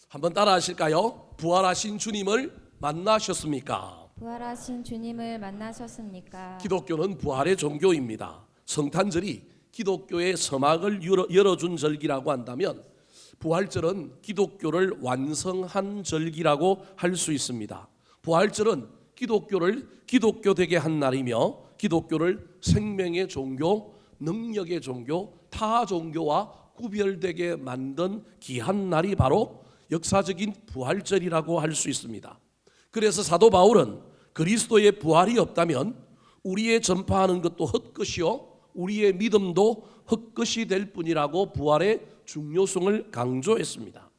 한번 따라 하실까요? 부활하신 주님을 만나셨습니까? 부활하신 주님을 만나셨습니까? 기독교는 부활의 종교입니다. 성탄절이 기독교의 서막을 열어준 절기라고 한다면 부활절은 기독교를 완성한 절기라고 할 수 있습니다. 부활절은 기독교를 기독교되게 한 날이며 기독교를 생명의 종교, 능력의 종교, 타 종교와 구별되게 만든 귀한 날이 바로 역사적인 부활절이라고 할 수 있습니다. 그래서 사도 바울은 그리스도의 부활이 없다면 우리의 전파하는 것도 헛것이요 우리의 믿음도 헛것이 될 뿐이라고 부활의 중요성을 강조했습니다.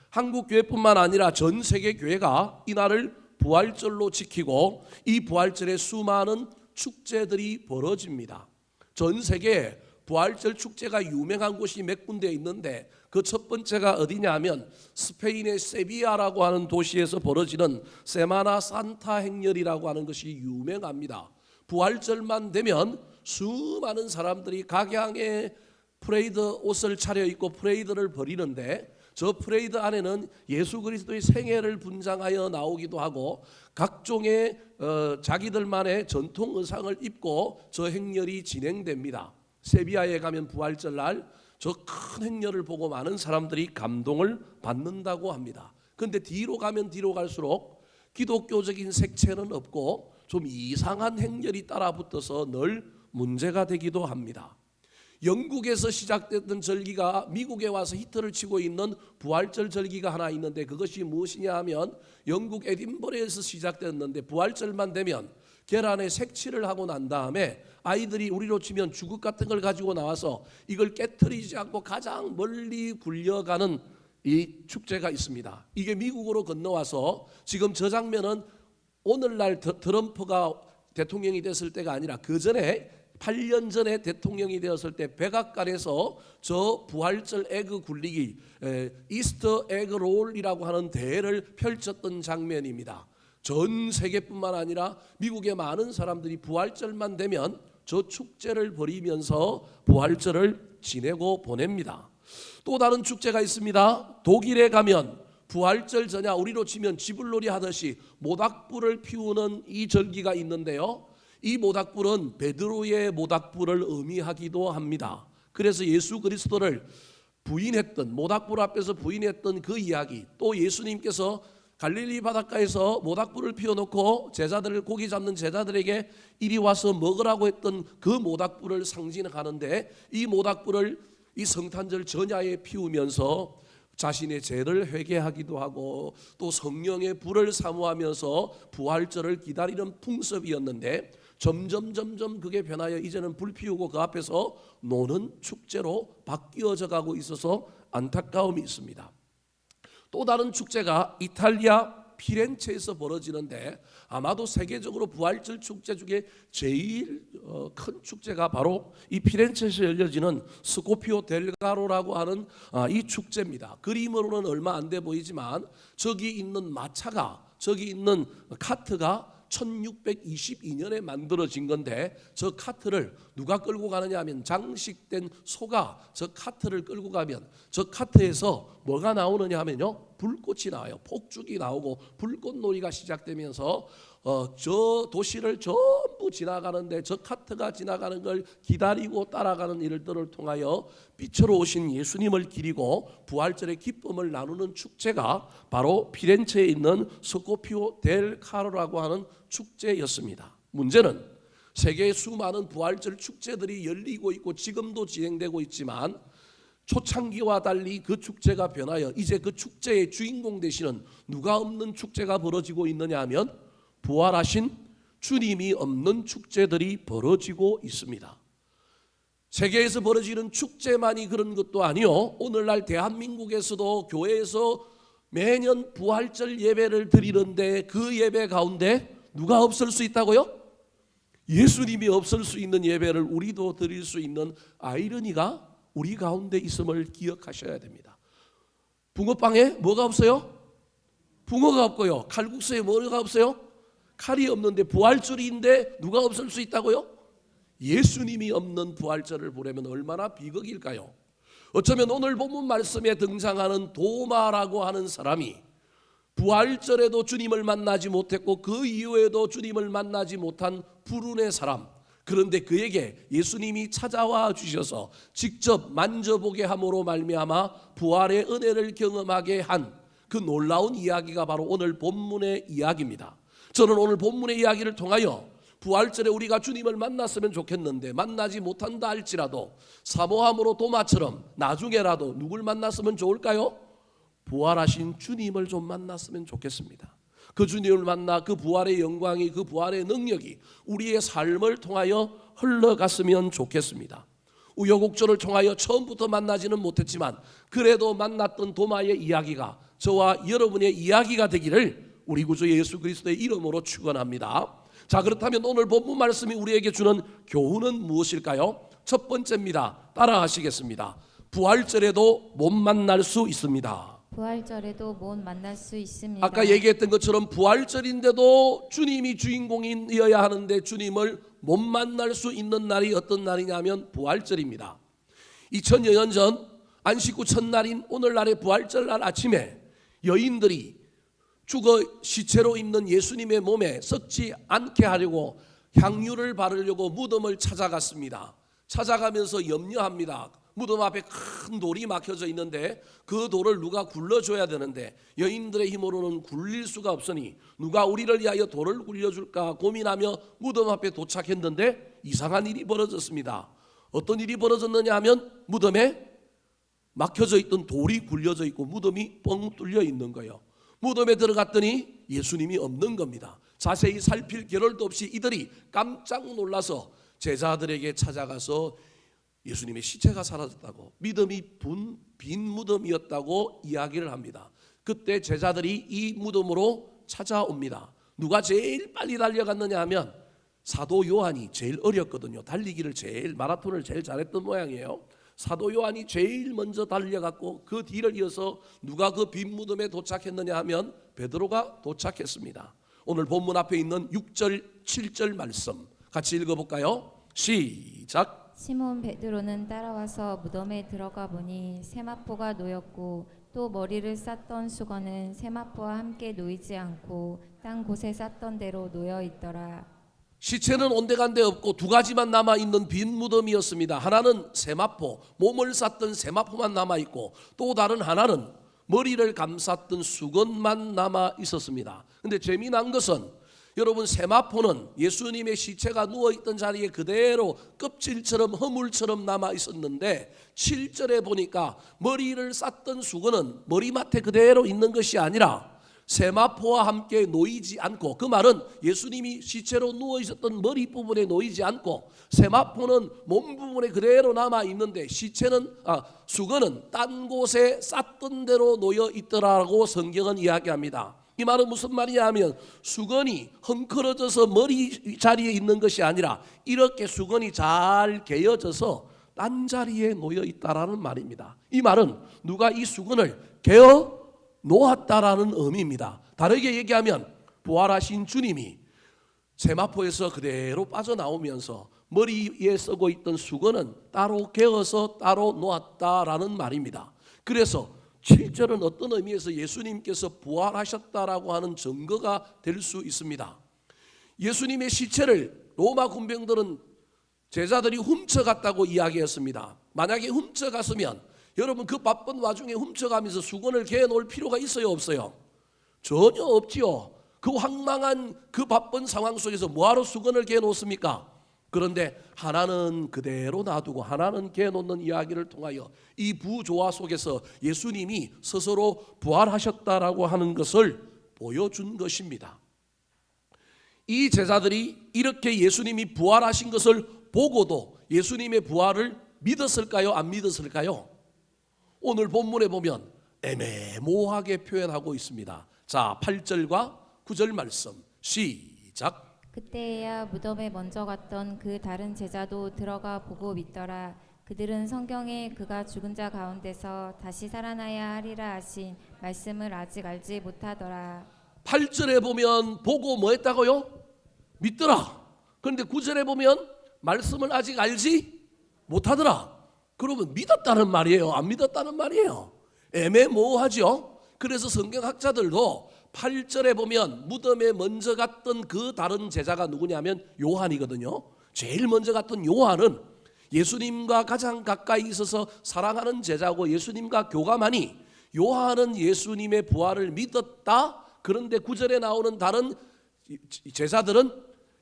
한국 교회뿐만 아니라 전 세계 교회가 이날을 부활절로 지키고 이 부활절에 수많은 축제들이 벌어집니다. 전 세계에 부활절 축제가 유명한 곳이 몇 군데 있는데 그 첫 번째가 어디냐 하면 스페인의 세비야라고 하는 도시에서 벌어지는 세마나 산타 행렬이라고 하는 것이 유명합니다. 부활절만 되면 수많은 사람들이 각양의 프레이드 옷을 차려입고 프레이드를 벌이는데 저 프레이드 안에는 예수 그리스도의 생애를 분장하여 나오기도 하고 각종의 자기들만의 전통 의상을 입고 저 행렬이 진행됩니다. 세비야에 가면 부활절 날 저 큰 행렬을 보고 많은 사람들이 감동을 받는다고 합니다. 그런데 뒤로 가면 뒤로 갈수록 기독교적인 색채는 없고 좀 이상한 행렬이 따라붙어서 늘 문제가 되기도 합니다. 영국에서 시작됐던 절기가 미국에 와서 히트를 치고 있는 부활절 절기가 하나 있는데 그것이 무엇이냐 하면 영국 에딘버러에서 시작됐는데 부활절만 되면 계란에 색칠을 하고 난 다음에 아이들이 우리로 치면 주걱 같은 걸 가지고 나와서 이걸 깨트리지 않고 가장 멀리 굴려가는 이 축제가 있습니다. 이게 미국으로 건너와서 지금 저 장면은 오늘날 트럼프가 대통령이 됐을 때가 아니라 그 전에 8년 전에 대통령이 되었을 때 백악관에서 저 부활절 에그 굴리기 이스터 에그 롤이라고 하는 대회를 펼쳤던 장면입니다. 전 세계뿐만 아니라 미국의 많은 사람들이 부활절만 되면 저 축제를 벌이면서 부활절을 지내고 보냅니다. 또 다른 축제가 있습니다. 독일에 가면 부활절 전야 우리로 치면 지불놀이 하듯이 모닥불을 피우는 이 절기가 있는데요. 이 모닥불은 베드로의 모닥불을 의미하기도 합니다. 그래서 예수 그리스도를 부인했던 모닥불 앞에서 부인했던 그 이야기, 또 예수님께서 갈릴리 바닷가에서 모닥불을 피워놓고 제자들을 고기 잡는 제자들에게 이리 와서 먹으라고 했던 그 모닥불을 상징하는데 이 모닥불을 이 성탄절 전야에 피우면서 자신의 죄를 회개하기도 하고 또 성령의 불을 사모하면서 부활절을 기다리는 풍습이었는데 점점 그게 변하여 이제는 불 피우고 그 앞에서 노는 축제로 바뀌어져 가고 있어서 안타까움이 있습니다. 또 다른 축제가 이탈리아 피렌체에서 벌어지는데 아마도 세계적으로 부활절 축제 중에 제일 큰 축제가 바로 이 피렌체에서 열려지는 스코피오 델 가로라고 하는 이 축제입니다. 그림으로는 얼마 안 돼 보이지만 저기 있는 마차가, 저기 있는 카트가 1622년에 만들어진 건데 저 카트를 누가 끌고 가느냐 하면 장식된 소가 저 카트를 끌고 가면 저 카트에서 뭐가 나오느냐 하면요, 불꽃이 나와요. 폭죽이 나오고 불꽃놀이가 시작되면서 저 도시를 전부 지나가는데 저 카트가 지나가는 걸 기다리고 따라가는 일들을 통하여 빛으로 오신 예수님을 기리고 부활절의 기쁨을 나누는 축제가 바로 피렌체에 있는 스코피오 델 카로라고 하는 축제였습니다. 문제는 세계의 수많은 부활절 축제들이 열리고 있고 지금도 진행되고 있지만 초창기와 달리 그 축제가 변하여 이제 그 축제의 주인공 되시는 누가 없는 축제가 벌어지고 있느냐 하면 부활하신 주님이 없는 축제들이 벌어지고 있습니다. 세계에서 벌어지는 축제만이 그런 것도 아니요, 오늘날 대한민국에서도 교회에서 매년 부활절 예배를 드리는데 그 예배 가운데 누가 없을 수 있다고요? 예수님이 없을 수 있는 예배를 우리도 드릴 수 있는 아이러니가 우리 가운데 있음을 기억하셔야 됩니다. 붕어빵에 뭐가 없어요? 붕어가 없고요. 칼국수에 뭐가 없어요? 칼이 없는데 부활절인데 누가 없을 수 있다고요? 예수님이 없는 부활절을 보려면 얼마나 비극일까요? 어쩌면 오늘 본문 말씀에 등장하는 도마라고 하는 사람이 부활절에도 주님을 만나지 못했고 그 이후에도 주님을 만나지 못한 불운의 사람, 그런데 그에게 예수님이 찾아와 주셔서 직접 만져보게 함으로 말미암아 부활의 은혜를 경험하게 한 그 놀라운 이야기가 바로 오늘 본문의 이야기입니다. 저는 오늘 본문의 이야기를 통하여 부활절에 우리가 주님을 만났으면 좋겠는데 만나지 못한다 할지라도 사모함으로 도마처럼 나중에라도 누굴 만났으면 좋을까요? 부활하신 주님을 좀 만났으면 좋겠습니다. 그 주님을 만나 그 부활의 영광이, 그 부활의 능력이 우리의 삶을 통하여 흘러갔으면 좋겠습니다. 우여곡절을 통하여 처음부터 만나지는 못했지만 그래도 만났던 도마의 이야기가 저와 여러분의 이야기가 되기를 우리 구주 예수 그리스도의 이름으로 축원합니다. 자, 그렇다면 오늘 본문 말씀이 우리에게 주는 교훈은 무엇일까요? 첫 번째입니다. 따라하시겠습니다. 부활절에도 못 만날 수 있습니다. 부활절에도 못 만날 수 있습니다. 아까 얘기했던 것처럼 부활절인데도 주님이 주인공이어야 하는데 주님을 못 만날 수 있는 날이 어떤 날이냐면 부활절입니다. 2000여 년 전 안식 후 첫날인 오늘날의 부활절날 아침에 여인들이 죽어 시체로 있는 예수님의 몸에 썩지 않게 하려고 향유를 바르려고 무덤을 찾아갔습니다. 찾아가면서 염려합니다. 무덤 앞에 큰 돌이 막혀져 있는데 그 돌을 누가 굴러줘야 되는데 여인들의 힘으로는 굴릴 수가 없으니 누가 우리를 위하여 돌을 굴려줄까 고민하며 무덤 앞에 도착했는데 이상한 일이 벌어졌습니다. 어떤 일이 벌어졌느냐 하면 무덤에 막혀져 있던 돌이 굴려져 있고 무덤이 뻥 뚫려 있는 거예요. 무덤에 들어갔더니 예수님이 없는 겁니다. 자세히 살필 겨를도 없이 이들이 깜짝 놀라서 제자들에게 찾아가서 예수님의 시체가 사라졌다고, 믿음이 빈 무덤이었다고 이야기를 합니다. 그때 제자들이 이 무덤으로 찾아옵니다. 누가 제일 빨리 달려갔느냐 하면 사도 요한이 제일 어렸거든요. 달리기를 마라톤을 제일 잘했던 모양이에요. 사도 요한이 제일 먼저 달려갔고 그 뒤를 이어서 누가 그 빈 무덤에 도착했느냐 하면 베드로가 도착했습니다. 오늘 본문 앞에 있는 6절 7절 말씀 같이 읽어볼까요? 시작. 시몬 베드로는 따라와서 무덤에 들어가 보니 세마포가 놓였고 또 머리를 쌌던 수건은 세마포와 함께 놓이지 않고 딴 곳에 쌌던 대로 놓여 있더라. 시체는 온데간데 없고 두 가지만 남아있는 빈 무덤이었습니다. 하나는 세마포, 몸을 쌌던 세마포만 남아있고 또 다른 하나는 머리를 감쌌던 수건만 남아있었습니다. 근데 재미난 것은 여러분, 세마포는 예수님의 시체가 누워있던 자리에 그대로 껍질처럼 허물처럼 남아있었는데 7절에 보니까 머리를 쌌던 수건은 머리맡에 그대로 있는 것이 아니라 세마포와 함께 놓이지 않고, 그 말은 예수님이 시체로 누워 있었던 머리 부분에 놓이지 않고 세마포는 몸 부분에 그대로 남아 있는데 수건은 딴 곳에 쌌던 대로 놓여 있더라고 성경은 이야기합니다. 이 말은 무슨 말이냐 하면 수건이 헝클어져서 머리 자리에 있는 것이 아니라 이렇게 수건이 잘 개어져서 딴 자리에 놓여 있다라는 말입니다. 이 말은 누가 이 수건을 개어 놓았다라는 의미입니다. 다르게 얘기하면 부활하신 주님이 세마포에서 그대로 빠져나오면서 머리에 쓰고 있던 수건은 따로 개어서 따로 놓았다라는 말입니다. 그래서 7절은 어떤 의미에서 예수님께서 부활하셨다라고 하는 증거가 될 수 있습니다. 예수님의 시체를 로마 군병들은 제자들이 훔쳐갔다고 이야기했습니다. 만약에 훔쳐갔으면 여러분 그 바쁜 와중에 훔쳐가면서 수건을 개놓을 필요가 있어요, 없어요? 전혀 없지요. 그 황망한 그 바쁜 상황 속에서 뭐하러 수건을 개놓습니까? 그런데 하나는 그대로 놔두고 하나는 개놓는 이야기를 통하여 이 부조화 속에서 예수님이 스스로 부활하셨다라고 하는 것을 보여준 것입니다. 이 제자들이 이렇게 예수님이 부활하신 것을 보고도 예수님의 부활을 믿었을까요? 안 믿었을까요? 오늘 본문에 보면 애매모호하게 표현하고 있습니다. 자, 8절과 9절 말씀 시작. 그때야 무덤에 먼저 갔던 그 다른 제자도 들어가 보고 믿더라. 그들은 성경에 그가 죽은 자 가운데서 다시 살아나야 하리라 하신 말씀을 아직 알지 못하더라. 8절에 보면 보고 뭐 했다고요? 믿더라. 그런데 9절에 보면 말씀을 아직 알지 못하더라. 그러면 믿었다는 말이에요, 안 믿었다는 말이에요? 애매모호하죠. 그래서 성경학자들도 8절에 보면 무덤에 먼저 갔던 그 다른 제자가 누구냐면 요한이거든요. 제일 먼저 갔던 요한은 예수님과 가장 가까이 있어서 사랑하는 제자고 예수님과 교감하니 요한은 예수님의 부활을 믿었다. 그런데 9절에 나오는 다른 제자들은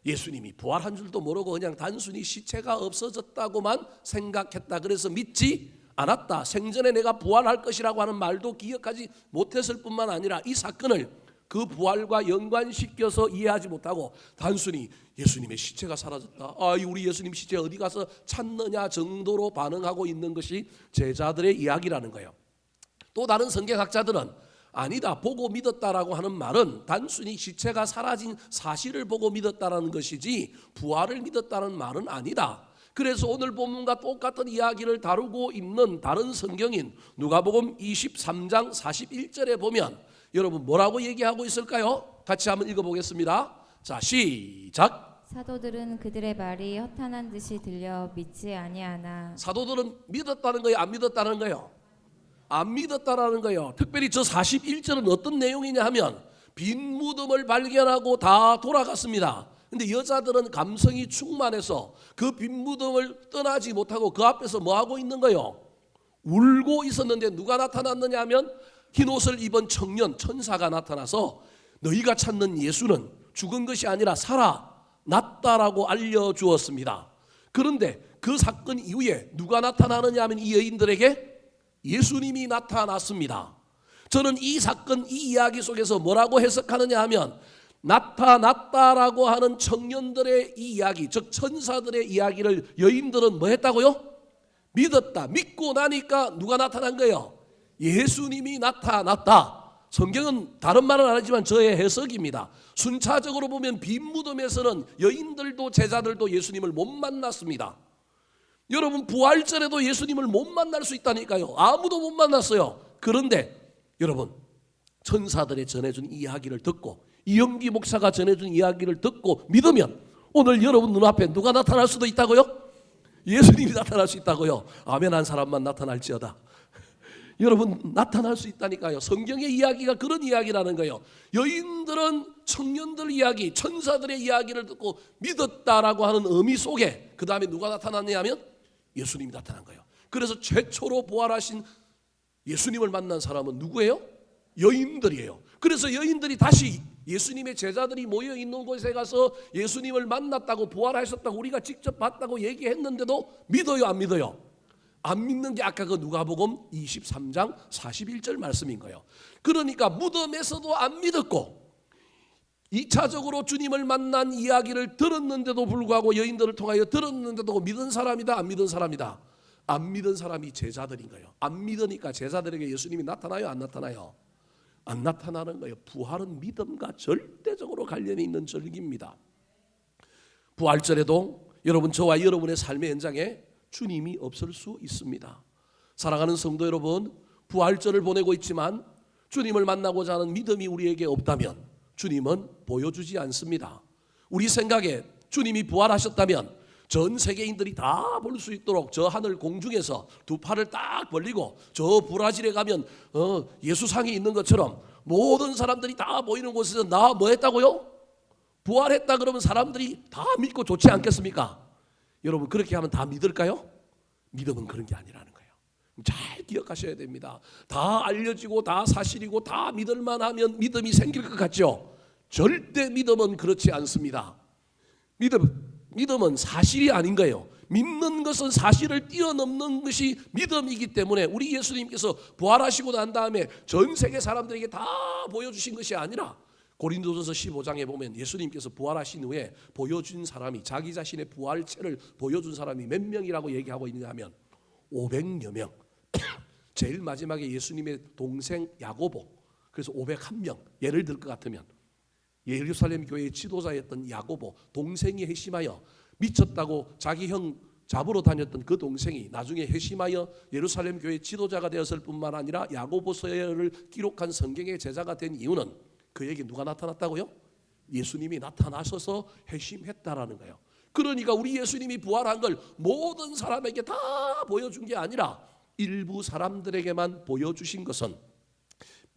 예수님이 부활한 줄도 모르고 그냥 단순히 시체가 없어졌다고만 생각했다. 그래서 믿지 않았다. 생전에 내가 부활할 것이라고 하는 말도 기억하지 못했을 뿐만 아니라 이 사건을 그 부활과 연관시켜서 이해하지 못하고 단순히 예수님의 시체가 사라졌다, 우리 예수님 시체 어디 가서 찾느냐 정도로 반응하고 있는 것이 제자들의 이야기라는 거예요. 또 다른 성경학자들은 아니다, 보고 믿었다라고 하는 말은 단순히 시체가 사라진 사실을 보고 믿었다라는 것이지 부활을 믿었다는 말은 아니다. 그래서 오늘 본문과 똑같은 이야기를 다루고 있는 다른 성경인 누가복음 23장 41절에 보면 여러분 뭐라고 얘기하고 있을까요? 같이 한번 읽어보겠습니다. 자, 시작. 사도들은 그들의 말이 허탄한 듯이 들려 믿지 아니하나. 사도들은 믿었다는 거예요, 안 믿었다는 거예요? 안 믿었다라는 거예요. 특별히 저 41절은 어떤 내용이냐 하면 빈 무덤을 발견하고 다 돌아갔습니다. 근데 여자들은 감성이 충만해서 그 빈 무덤을 떠나지 못하고 그 앞에서 뭐 하고 있는 거예요? 울고 있었는데 누가 나타났느냐 하면 흰옷을 입은 청년 천사가 나타나서 너희가 찾는 예수는 죽은 것이 아니라 살아났다라고 알려주었습니다. 그런데 그 사건 이후에 누가 나타나느냐 하면 이 여인들에게 예수님이 나타났습니다. 저는 이 사건, 이 이야기 속에서 뭐라고 해석하느냐 하면 나타났다라고 하는 청년들의 이 이야기, 즉 천사들의 이야기를 여인들은 뭐 했다고요? 믿었다. 믿고 나니까 누가 나타난 거예요? 예수님이 나타났다. 성경은 다른 말은 안 하지만 저의 해석입니다. 순차적으로 보면 빈 무덤에서는 여인들도 제자들도 예수님을 못 만났습니다. 여러분 부활절에도 예수님을 못 만날 수 있다니까요. 아무도 못 만났어요. 그런데 여러분 천사들의 전해준 이야기를 듣고 이영기 목사가 전해준 이야기를 듣고 믿으면 오늘 여러분 눈앞에 누가 나타날 수도 있다고요? 예수님이 나타날 수 있다고요. 아멘 한 사람만 나타날지어다. 여러분 나타날 수 있다니까요. 성경의 이야기가 그런 이야기라는 거예요. 여인들은 청년들 이야기, 천사들의 이야기를 듣고 믿었다라고 하는 의미 속에 그 다음에 누가 나타났냐 하면 예수님이 나타난 거예요. 그래서 최초로 부활하신 예수님을 만난 사람은 누구예요? 여인들이에요. 그래서 여인들이 다시 예수님의 제자들이 모여 있는 곳에 가서 예수님을 만났다고 부활하셨다고 우리가 직접 봤다고 얘기했는데도 믿어요, 안 믿어요? 안 믿는 게 아까 그 누가복음 23장 41절 말씀인 거예요. 그러니까 무덤에서도 안 믿었고 2차적으로 주님을 만난 이야기를 들었는데도 불구하고 여인들을 통하여 들었는데도 믿은 사람이다, 안 믿은 사람이다? 안 믿은 사람이 제자들인 거예요. 안 믿으니까 제자들에게 예수님이 나타나요, 안 나타나요? 안 나타나는 거예요. 부활은 믿음과 절대적으로 관련이 있는 절기입니다. 부활절에도 여러분 저와 여러분의 삶의 현장에 주님이 없을 수 있습니다. 사랑하는 성도 여러분, 부활절을 보내고 있지만 주님을 만나고자 하는 믿음이 우리에게 없다면 주님은 보여주지 않습니다. 우리 생각에 주님이 부활하셨다면 전 세계인들이 다 볼 수 있도록 저 하늘 공중에서 두 팔을 딱 벌리고 저 브라질에 가면 예수상이 있는 것처럼 모든 사람들이 다 모이는 곳에서 나 뭐 했다고요? 부활했다 그러면 사람들이 다 믿고 좋지 않겠습니까? 여러분 그렇게 하면 다 믿을까요? 믿음은 그런 게 아니라는 거예요. 잘 기억하셔야 됩니다. 다 알려지고 다 사실이고 다 믿을만 하면 믿음이 생길 것 같죠? 절대 믿음은 그렇지 않습니다. 믿음은 사실이 아닌 거예요. 믿는 것은 사실을 뛰어넘는 것이 믿음이기 때문에 우리 예수님께서 부활하시고 난 다음에 전 세계 사람들에게 다 보여주신 것이 아니라 고린도전서 15장에 보면 예수님께서 부활하신 후에 보여준 사람이 자기 자신의 부활체를 보여준 사람이 몇 명이라고 얘기하고 있느냐 하면 500여 명. 제일 마지막에 예수님의 동생 야고보, 그래서 501명. 예를 들 것 같으면 예루살렘 교회의 지도자였던 야고보 동생이 회심하여 미쳤다고 자기 형 잡으러 다녔던 그 동생이 나중에 회심하여 예루살렘 교회 지도자가 되었을 뿐만 아니라 야고보서를 기록한 성경의 제자가 된 이유는 그에게 누가 나타났다고요? 예수님이 나타나셔서 회심했다라는 거예요. 그러니까 우리 예수님이 부활한 걸 모든 사람에게 다 보여준 게 아니라 일부 사람들에게만 보여주신 것은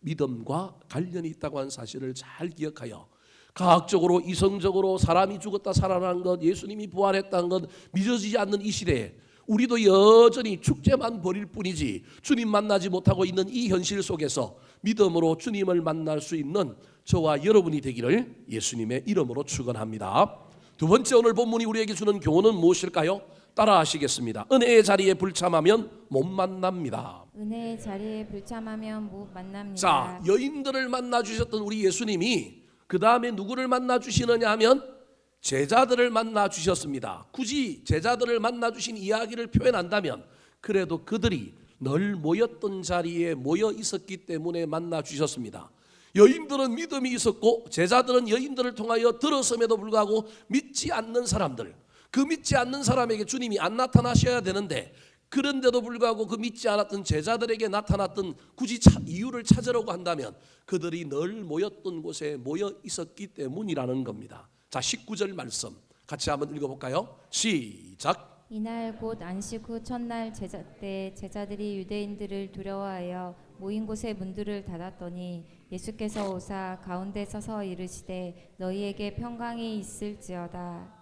믿음과 관련이 있다고 하는 사실을 잘 기억하여 과학적으로 이성적으로 사람이 죽었다 살아난 것, 예수님이 부활했다는 것 믿어지지 않는 이 시대에 우리도 여전히 축제만 벌일 뿐이지 주님 만나지 못하고 있는 이 현실 속에서 믿음으로 주님을 만날 수 있는 저와 여러분이 되기를 예수님의 이름으로 축원합니다. 두 번째 오늘 본문이 우리에게 주는 교훈은 무엇일까요? 따라하시겠습니다. 은혜의 자리에 불참하면 못 만납니다. 은혜의 자리에 불참하면 못 만납니다. 자, 여인들을 만나 주셨던 우리 예수님이 그 다음에 누구를 만나 주시느냐 하면 제자들을 만나 주셨습니다. 굳이 제자들을 만나 주신 이야기를 표현한다면 그래도 그들이 늘 모였던 자리에 모여 있었기 때문에 만나 주셨습니다. 여인들은 믿음이 있었고 제자들은 여인들을 통하여 들었음에도 불구하고 믿지 않는 사람들, 그 믿지 않는 사람에게 주님이 안 나타나셔야 되는데 그런데도 불구하고 그 믿지 않았던 제자들에게 나타났던 굳이 이유를 찾으려고 한다면 그들이 늘 모였던 곳에 모여 있었기 때문이라는 겁니다. 자, 19절 말씀 같이 한번 읽어볼까요? 시작. 이날 곧 안식 후 첫날 때 제자들이 유대인들을 두려워하여 모인 곳의 문들을 닫았더니 예수께서 오사 가운데 서서 이르시되 너희에게 평강이 있을지어다.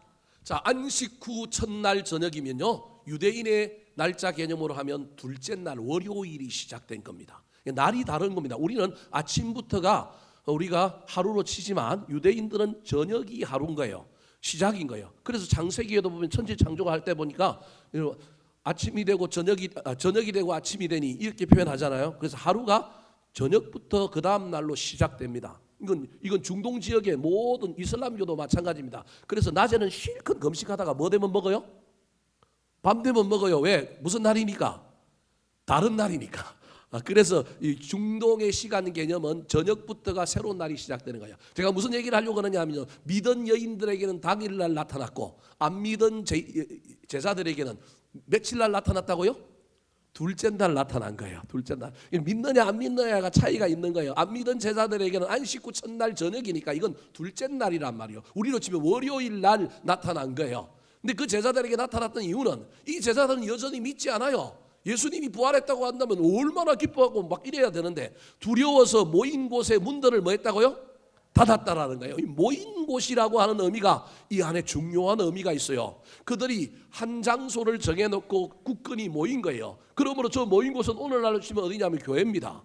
자, 안식 후 첫날 저녁이면요 유대인의 날짜 개념으로 하면 둘째 날 월요일이 시작된 겁니다. 날이 다른 겁니다. 우리는 아침부터가 우리가 하루로 치지만 유대인들은 저녁이 하루인 거예요. 시작인 거예요. 그래서 창세기에도 보면 천지 창조가 할 때 보니까 아침이 되고 저녁이 되고 아침이 되니 이렇게 표현하잖아요. 그래서 하루가 저녁부터 그 다음 날로 시작됩니다. 이건 중동 지역의 모든 이슬람교도 마찬가지입니다. 그래서 낮에는 실컷 금식하다가 뭐 되면 먹어요? 밤 되면 먹어요. 왜? 무슨 날이니까? 다른 날이니까. 그래서 이 중동의 시간 개념은 저녁부터가 새로운 날이 시작되는 거예요. 제가 무슨 얘기를 하려고 하느냐 하면 믿은 여인들에게는 당일날 나타났고 안 믿은 제자들에게는 며칠 날 나타났다고요? 둘째 날 나타난 거예요. 둘째 날. 믿느냐 안 믿느냐가 차이가 있는 거예요. 안 믿은 제자들에게는 안식 후 첫날 저녁이니까 이건 둘째 날이란 말이에요. 우리로 치면 월요일 날 나타난 거예요. 근데 그 제자들에게 나타났던 이유는 이 제자들은 여전히 믿지 않아요. 예수님이 부활했다고 한다면 얼마나 기뻐하고 막 이래야 되는데 두려워서 모인 곳의 문들을 뭐 했다고요? 닫았다라는 거예요. 이 모인 곳이라고 하는 의미가 이 안에 중요한 의미가 있어요. 그들이 한 장소를 정해놓고 굳건히 모인 거예요. 그러므로 저 모인 곳은 오늘날로 치면 어디냐면 교회입니다.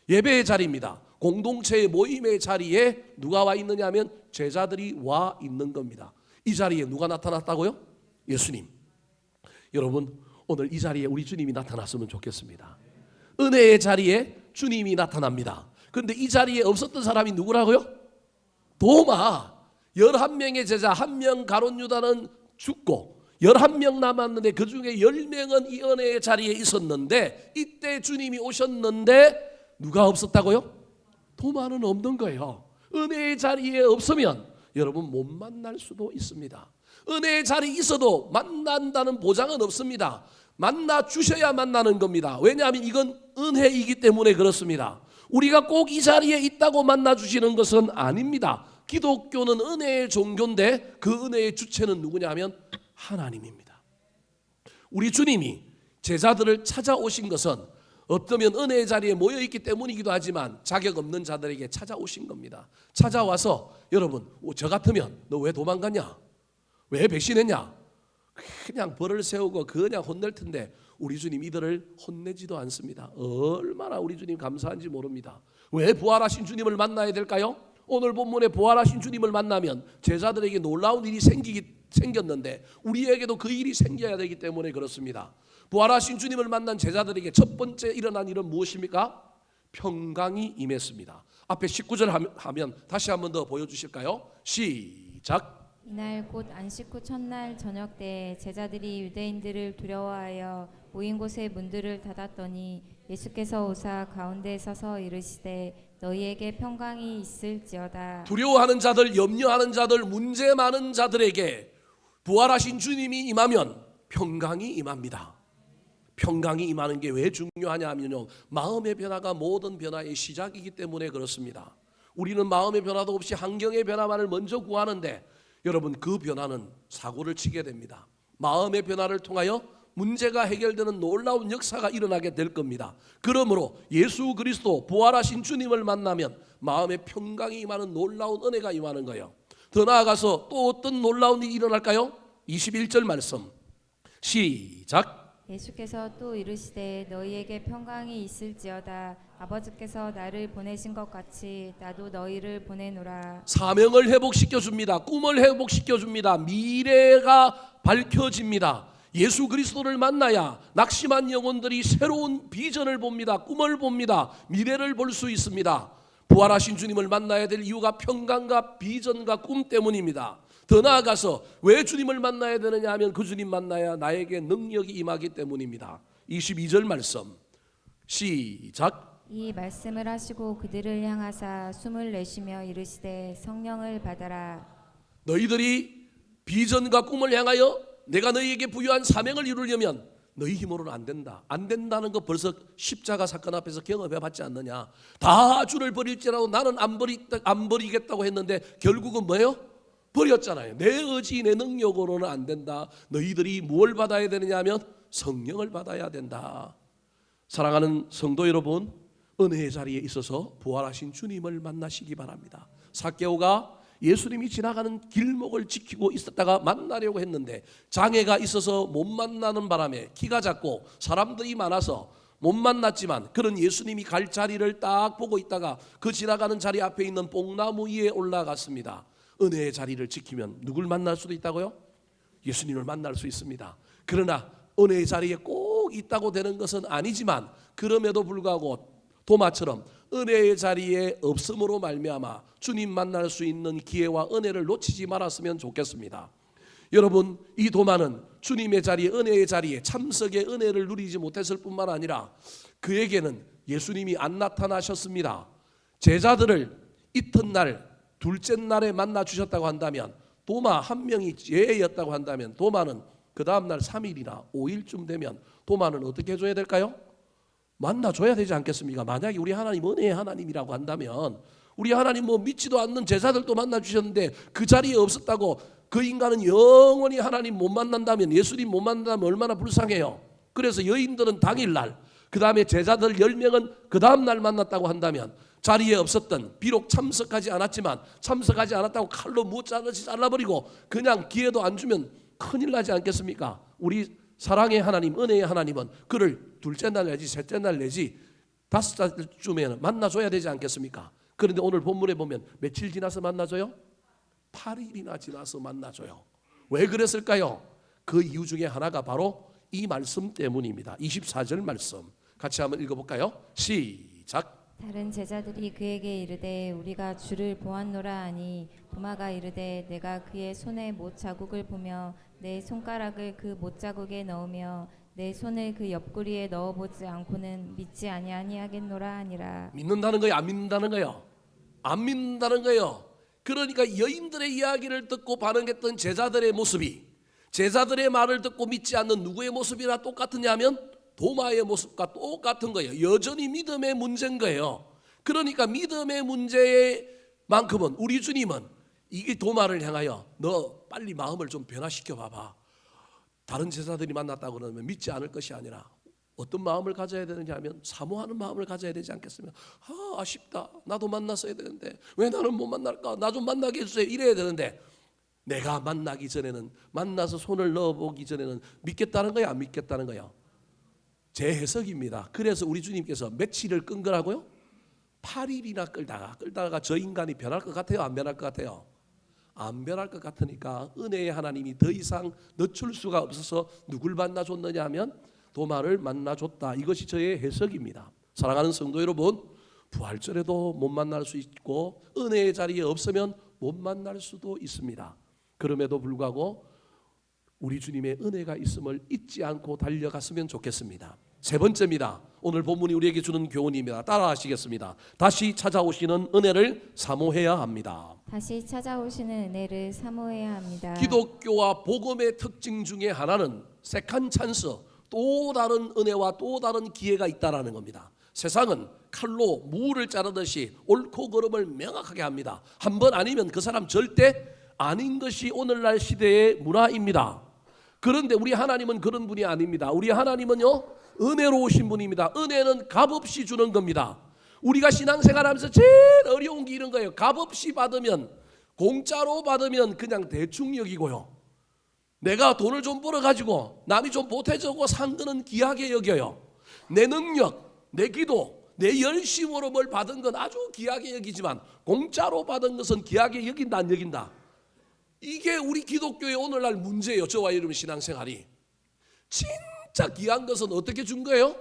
예배의 자리입니다. 공동체의 모임의 자리에 누가 와 있느냐 하면 제자들이 와 있는 겁니다. 이 자리에 누가 나타났다고요? 예수님. 여러분 오늘 이 자리에 우리 주님이 나타났으면 좋겠습니다. 은혜의 자리에 주님이 나타납니다. 그런데 이 자리에 없었던 사람이 누구라고요? 도마. 11명의 제자 1명 가룟 유다는 죽고 11명 남았는데 그 중에 10명은 이 은혜의 자리에 있었는데 이때 주님이 오셨는데 누가 없었다고요? 도마는 없는 거예요. 은혜의 자리에 없으면 여러분 못 만날 수도 있습니다. 은혜의 자리에 있어도 만난다는 보장은 없습니다. 만나 주셔야 만나는 겁니다. 왜냐하면 이건 은혜이기 때문에 그렇습니다. 우리가 꼭 이 자리에 있다고 만나 주시는 것은 아닙니다. 기독교는 은혜의 종교인데 그 은혜의 주체는 누구냐 하면 하나님입니다. 우리 주님이 제자들을 찾아오신 것은 어쩌면 은혜의 자리에 모여있기 때문이기도 하지만 자격 없는 자들에게 찾아오신 겁니다. 찾아와서 여러분 저 같으면 너 왜 도망갔냐? 왜 배신했냐? 그냥 벌을 세우고 그냥 혼낼 텐데 우리 주님 이들을 혼내지도 않습니다. 얼마나 우리 주님 감사한지 모릅니다. 왜 부활하신 주님을 만나야 될까요? 오늘 본문에 부활하신 주님을 만나면 제자들에게 놀라운 일이 생겼는데 우리에게도 그 일이 생겨야 되기 때문에 그렇습니다. 부활하신 주님을 만난 제자들에게 첫 번째 일어난 일은 무엇입니까? 평강이 임했습니다. 앞에 19절 하면 다시 한 번 더 보여주실까요? 시작. 이날 곧 안식 후 첫날 저녁 때 제자들이 유대인들을 두려워하여 모인 곳의 문들을 닫았더니 예수께서 오사 가운데 서서 이르시되 너희에게 평강이 있을지어다. 두려워하는 자들, 염려하는 자들, 문제 많은 자들에게 부활하신 주님이 임하면 평강이 임합니다. 평강이 임하는 게 왜 중요하냐 하면요, 마음의 변화가 모든 변화의 시작이기 때문에 그렇습니다. 우리는 마음의 변화도 없이 환경의 변화만을 먼저 구하는데 여러분, 그 변화는 사고를 치게 됩니다. 마음의 변화를 통하여 문제가 해결되는 놀라운 역사가 일어나게 될 겁니다. 그러므로 예수 그리스도 부활하신 주님을 만나면 마음의 평강이 임하는 놀라운 은혜가 임하는 거예요. 더 나아가서 또 어떤 놀라운 일이 일어날까요? 21절 말씀 시작. 예수께서 또 이르시되 너희에게 평강이 있을지어다. 아버지께서 나를 보내신 것 같이 나도 너희를 보내노라. 사명을 회복시켜 줍니다. 꿈을 회복시켜 줍니다. 미래가 밝혀집니다. 예수 그리스도를 만나야 낙심한 영혼들이 새로운 비전을 봅니다. 꿈을 봅니다. 미래를 볼 수 있습니다. 부활하신 주님을 만나야 될 이유가 평강과 비전과 꿈 때문입니다. 더 나아가서 왜 주님을 만나야 되느냐 하면 그 주님 만나야 나에게 능력이 임하기 때문입니다. 22절 말씀 시작. 이 말씀을 하시고 그들을 향하사 숨을 내쉬며 이르시되 성령을 받아라. 너희들이 비전과 꿈을 향하여 내가 너희에게 부여한 사명을 이루려면 너희 힘으로는 안 된다. 안 된다는 거 벌써 십자가 사건 앞에서 경험해 봤지 않느냐. 다 주를 버릴지라도 나는 안 버리겠다고 했는데 결국은 뭐예요? 버렸잖아요. 내 의지 내 능력으로는 안 된다. 너희들이 무엇을 받아야 되느냐 하면 성령을 받아야 된다. 사랑하는 성도 여러분, 은혜의 자리에 있어서 부활하신 주님을 만나시기 바랍니다. 삭개오가 예수님이 지나가는 길목을 지키고 있었다가 만나려고 했는데 장애가 있어서 못 만나는 바람에 키가 작고 사람들이 많아서 못 만났지만 그런 예수님이 갈 자리를 딱 보고 있다가 그 지나가는 자리 앞에 있는 뽕나무 위에 올라갔습니다. 은혜의 자리를 지키면 누굴 만날 수도 있다고요? 예수님을 만날 수 있습니다. 그러나 은혜의 자리에 꼭 있다고 되는 것은 아니지만 그럼에도 불구하고 도마처럼 은혜의 자리에 없음으로 말미암아 주님 만날 수 있는 기회와 은혜를 놓치지 말았으면 좋겠습니다. 여러분, 이 도마는 주님의 자리에 은혜의 자리에 참석의 은혜를 누리지 못했을 뿐만 아니라 그에게는 예수님이 안 나타나셨습니다. 제자들을 이튿날 둘째 날에 만나 주셨다고 한다면 도마 한 명이 예였다고 한다면 도마는 그 다음날 3일이나 5일쯤 되면 도마는 어떻게 해줘야 될까요? 만나줘야 되지 않겠습니까? 만약에 우리 하나님 은혜의 하나님이라고 한다면 우리 하나님 믿지도 않는 제자들도 만나주셨는데 그 자리에 없었다고 그 인간은 영원히 하나님 못 만난다면 예수님 못 만난다면 얼마나 불쌍해요. 그래서 여인들은 당일날 그 다음에 제자들 10명은 그 다음날 만났다고 한다면 자리에 없었던 비록 참석하지 않았지만 참석하지 않았다고 칼로 잘라버리고 그냥 기회도 안 주면 큰일 나지 않겠습니까? 우리 사랑의 하나님 은혜의 하나님은 그를 둘째 날 내지 셋째 날 내지 다섯 달쯤에는 만나줘야 되지 않겠습니까? 그런데 오늘 본문에 보면 며칠 지나서 만나줘요? 8일이나 지나서 만나줘요. 왜 그랬을까요? 그 이유 중에 하나가 바로 이 말씀 때문입니다. 24절 말씀 같이 한번 읽어볼까요? 시작. 다른 제자들이 그에게 이르되 우리가 주를 보았노라 하니 도마가 이르되 내가 그의 손에 못 자국을 보며 내 손가락을 그 못 자국에 넣으며 내 손을 그 옆구리에 넣어보지 않고는 믿지 아니하겠노라 하니라. 믿는다는 거예요? 안 믿는다는 거예요? 안 믿는다는 거예요. 그러니까 여인들의 이야기를 듣고 반응했던 제자들의 모습이 제자들의 말을 듣고 믿지 않는 누구의 모습이나 똑같으냐면 도마의 모습과 똑같은 거예요. 여전히 믿음의 문제인 거예요. 그러니까 믿음의 문제만큼은 우리 주님은 이 도마를 향하여 너 빨리 마음을 좀 변화시켜 봐봐. 다른 제자들이 만났다고 그러면 믿지 않을 것이 아니라 어떤 마음을 가져야 되느냐 하면 사모하는 마음을 가져야 되지 않겠습니까? 아쉽다. 나도 만났어야 되는데 왜 나는 못 만날까? 나 좀 만나게 해주세요. 이래야 되는데 내가 만나기 전에는 만나서 손을 넣어보기 전에는 믿겠다는 거야 안 믿겠다는 거야? 제 해석입니다. 그래서 우리 주님께서 며칠을 끈 거라고요? 8일이나 끌다가 저 인간이 변할 것 같아요? 안 변할 것 같아요? 안 변할 것 같으니까 은혜의 하나님이 더 이상 늦출 수가 없어서 누굴 만나줬느냐 하면 도마를 만나줬다. 이것이 저의 해석입니다. 사랑하는 성도 여러분, 부활절에도 못 만날 수 있고 은혜의 자리에 없으면 못 만날 수도 있습니다. 그럼에도 불구하고 우리 주님의 은혜가 있음을 잊지 않고 달려갔으면 좋겠습니다. 세 번째입니다. 오늘 본문이 우리에게 주는 교훈입니다. 따라하시겠습니다. 다시 찾아오시는 은혜를 사모해야 합니다. 다시 찾아오시는 은혜를 사모해야 합니다. 기독교와 복음의 특징 중에 하나는 세컨 찬스, 또 다른 은혜와 또 다른 기회가 있다라는 겁니다. 세상은 칼로 무를 자르듯이 옳고 그름을 명확하게 합니다. 한 번 아니면 그 사람 절대 아닌 것이 오늘날 시대의 문화입니다. 그런데 우리 하나님은 그런 분이 아닙니다. 우리 하나님은요, 은혜로우신 분입니다. 은혜는 값없이 주는 겁니다. 우리가 신앙생활하면서 제일 어려운 게 이런 거예요. 값없이 받으면, 공짜로 받으면 그냥 대충 여기고요. 내가 돈을 좀 벌어가지고 남이 좀 보태주고 산 거는 귀하게 여겨요. 내 능력, 내 기도, 내 열심으로 뭘 받은 건 아주 귀하게 여기지만 공짜로 받은 것은 귀하게 여긴다 안 여긴다. 이게 우리 기독교의 오늘날 문제예요. 저와 여러분 신앙생활이. 진짜 귀한 것은 어떻게 준 거예요?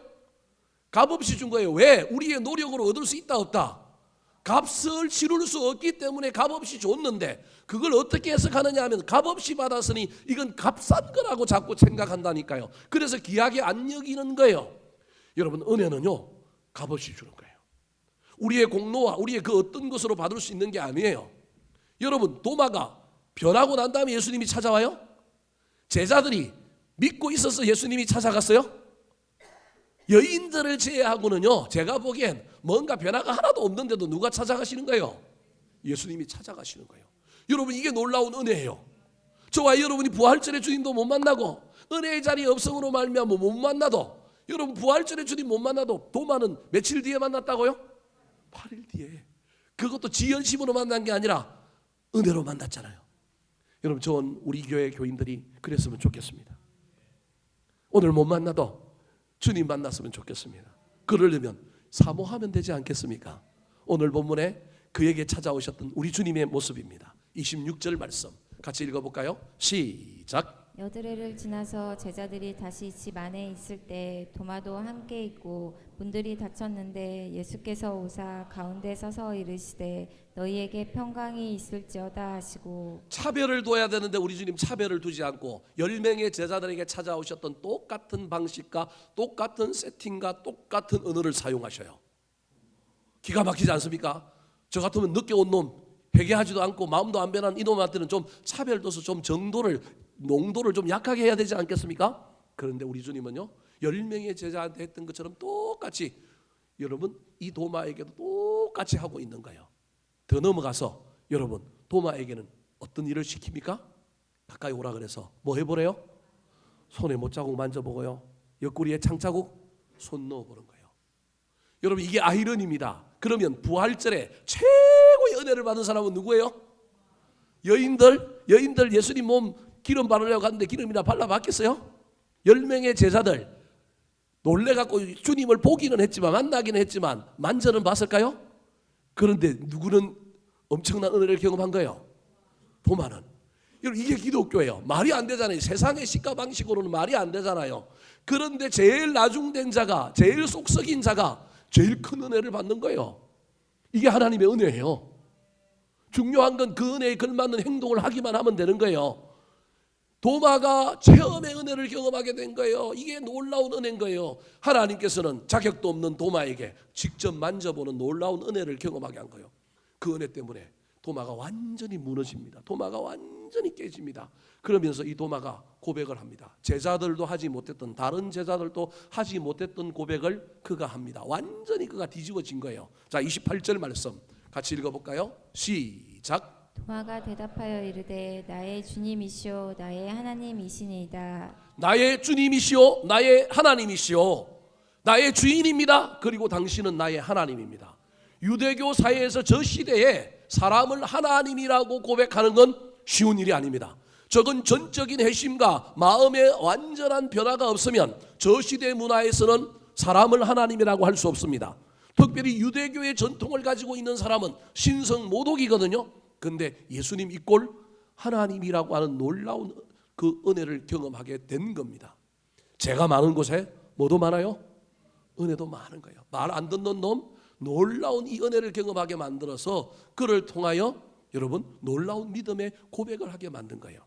값없이 준 거예요. 왜? 우리의 노력으로 얻을 수 있다 없다? 값을 치를 수 없기 때문에 값없이 줬는데, 그걸 어떻게 해석하느냐 하면 값없이 받았으니 이건 값싼 거라고 자꾸 생각한다니까요. 그래서 귀하게 안 여기는 거예요. 여러분, 은혜는요 값없이 주는 거예요. 우리의 공로와 우리의 그 어떤 것으로 받을 수 있는 게 아니에요. 여러분, 도마가 변하고 난 다음에 예수님이 찾아와요? 제자들이 믿고 있어서 예수님이 찾아갔어요? 여인들을 제외하고는요, 제가 보기엔 뭔가 변화가 하나도 없는데도 누가 찾아가시는 거예요? 예수님이 찾아가시는 거예요. 여러분, 이게 놀라운 은혜예요. 저와 여러분이 부활절에 주님도 못 만나고 은혜의 자리 없음으로 말미암아 못 만나도, 여러분 부활절에 주님 못 만나도 도마는 며칠 뒤에 만났다고요? 8일 뒤에. 그것도 지연심으로 만난 게 아니라 은혜로 만났잖아요. 여러분, 전 우리 교회 교인들이 그랬으면 좋겠습니다. 오늘 못 만나도 주님 만났으면 좋겠습니다. 그러려면 사모하면 되지 않겠습니까? 오늘 본문에 그에게 찾아오셨던 우리 주님의 모습입니다. 26절 말씀 같이 읽어볼까요? 시작. 여드레를 지나서 제자들이 다시 집 안에 있을 때 도마도 함께 있고 문들이 닫혔는데 예수께서 오사 가운데 서서 이르시되 너희에게 평강이 있을지어다 하시고. 차별을 둬야 되는데 우리 주님 차별을 두지 않고 10명의 제자들에게 찾아오셨던 똑같은 방식과 똑같은 세팅과 똑같은 언어를 사용하셔요. 기가 막히지 않습니까? 저 같으면 늦게 온 놈, 회개하지도 않고 마음도 안 변한 이놈한테는 좀 차별 둬서 좀 농도를 좀 약하게 해야 되지 않겠습니까? 그런데 우리 주님은요, 10명의 제자한테 했던 것처럼 똑같이 여러분 이 도마에게도 똑같이 하고 있는 거예요. 더 넘어가서 여러분 도마에게는 어떤 일을 시킵니까? 가까이 오라 그래서 뭐 해보래요? 손에 못자국 만져보고요, 옆구리에 창자국 손 넣어보는 거예요. 여러분, 이게 아이러니입니다. 그러면 부활절에 최고의 은혜를 받은 사람은 누구예요? 여인들 예수님 몸 기름 바르려고 갔는데 기름이나 발라봤겠어요? 10명의 제자들 놀래갖고 주님을 보기는 했지만, 만나기는 했지만 만져는 봤을까요? 그런데 누구는 엄청난 은혜를 경험한 거예요? 도마는. 여러분, 이게 기독교예요. 말이 안 되잖아요. 세상의 시가 방식으로는 말이 안 되잖아요. 그런데 제일 나중된 자가, 제일 속 썩인 자가 제일 큰 은혜를 받는 거예요. 이게 하나님의 은혜예요. 중요한 건 그 은혜에 걸맞는 행동을 하기만 하면 되는 거예요. 도마가 체험의 은혜를 경험하게 된 거예요. 이게 놀라운 은혜인 거예요. 하나님께서는 자격도 없는 도마에게 직접 만져보는 놀라운 은혜를 경험하게 한 거예요. 그 은혜 때문에 도마가 완전히 무너집니다. 도마가 완전히 깨집니다. 그러면서 이 도마가 고백을 합니다. 제자들도 하지 못했던, 다른 제자들도 하지 못했던 고백을 그가 합니다. 완전히 그가 뒤집어진 거예요. 자, 28절 말씀 같이 읽어볼까요? 시작. 도마가 대답하여 이르되 나의 주님이시오 나의 하나님이시니이다. 나의 주님이시오 나의 하나님이시오, 나의 주인입니다. 그리고 당신은 나의 하나님입니다. 유대교 사회에서 저 시대에 사람을 하나님이라고 고백하는 건 쉬운 일이 아닙니다. 저건 전적인 회심과 마음의 완전한 변화가 없으면 저 시대 문화에서는 사람을 하나님이라고 할 수 없습니다. 특별히 유대교의 전통을 가지고 있는 사람은 신성 모독이거든요. 그런데 예수님 이꼴 하나님이라고 하는 놀라운 그 은혜를 경험하게 된 겁니다. 죄가 많은 곳에 뭐도 많아요? 은혜도 많은 거예요. 말 안 듣는 놈, 놀라운 이 은혜를 경험하게 만들어서 그를 통하여 여러분 놀라운 믿음의 고백을 하게 만든 거예요.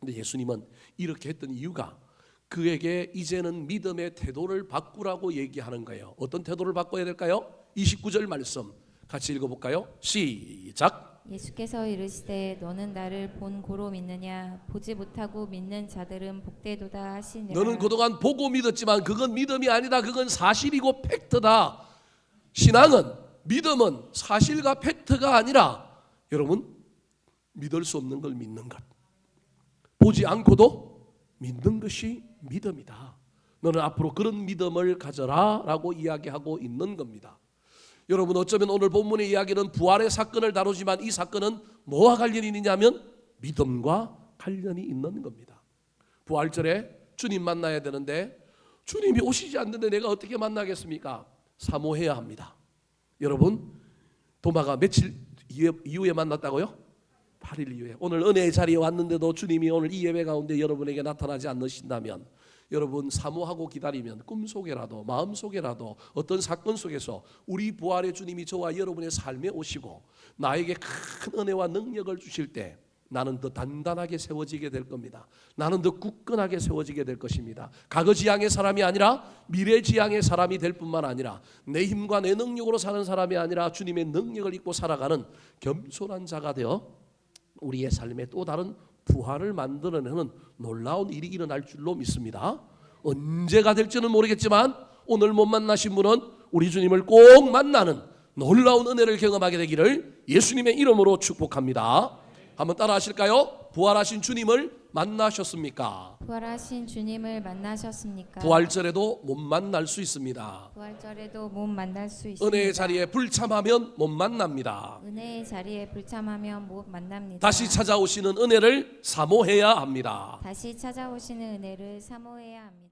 근데 예수님은 이렇게 했던 이유가 그에게 이제는 믿음의 태도를 바꾸라고 얘기하는 거예요. 어떤 태도를 바꿔야 될까요? 29절 말씀 같이 읽어볼까요? 시작. 예수께서 이르시되 너는 나를 본 고로 믿느냐 보지 못하고 믿는 자들은 복되도다 하시니라. 너는 그동안 보고 믿었지만 그건 믿음이 아니다. 그건 사실이고 팩트다. 신앙은, 믿음은 사실과 팩트가 아니라 여러분 믿을 수 없는 걸 믿는 것. 보지 않고도 믿는 것이 믿음이다. 너는 앞으로 그런 믿음을 가져라 라고 이야기하고 있는 겁니다. 여러분, 어쩌면 오늘 본문의 이야기는 부활의 사건을 다루지만 이 사건은 뭐와 관련이 있느냐면 믿음과 관련이 있는 겁니다. 부활절에 주님 만나야 되는데 주님이 오시지 않는데 내가 어떻게 만나겠습니까? 사모해야 합니다. 여러분, 도마가 며칠 이후에 만났다고요? 8일 이후에. 오늘 은혜의 자리에 왔는데도 주님이 오늘 이 예배 가운데 여러분에게 나타나지 않으신다면, 여러분 사모하고 기다리면 꿈속에라도 마음속에라도 어떤 사건 속에서 우리 부활의 주님이 저와 여러분의 삶에 오시고 나에게 큰 은혜와 능력을 주실 때 나는 더 단단하게 세워지게 될 겁니다. 나는 더 굳건하게 세워지게 될 것입니다. 과거지향의 사람이 아니라 미래지향의 사람이 될 뿐만 아니라 내 힘과 내 능력으로 사는 사람이 아니라 주님의 능력을 입고 살아가는 겸손한 자가 되어 우리의 삶에 또 다른 부활을 만들어내는 놀라운 일이 일어날 줄로 믿습니다. 언제가 될지는 모르겠지만 오늘 못 만나신 분은 우리 주님을 꼭 만나는 놀라운 은혜를 경험하게 되기를 예수님의 이름으로 축복합니다. 한번 따라 하실까요? 부활하신 주님을 만나셨습니까? 부활하신 주님을 만나셨습니까? 부활절에도 못 만날 수 있습니다. 부활절에도 못 만날 수 있습니다. 은혜의 자리에 불참하면 못 만납니다. 은혜의 자리에 불참하면 못 만납니다. 다시 찾아오시는 은혜를 사모해야 합니다. 다시 찾아오시는 은혜를 사모해야 합니다.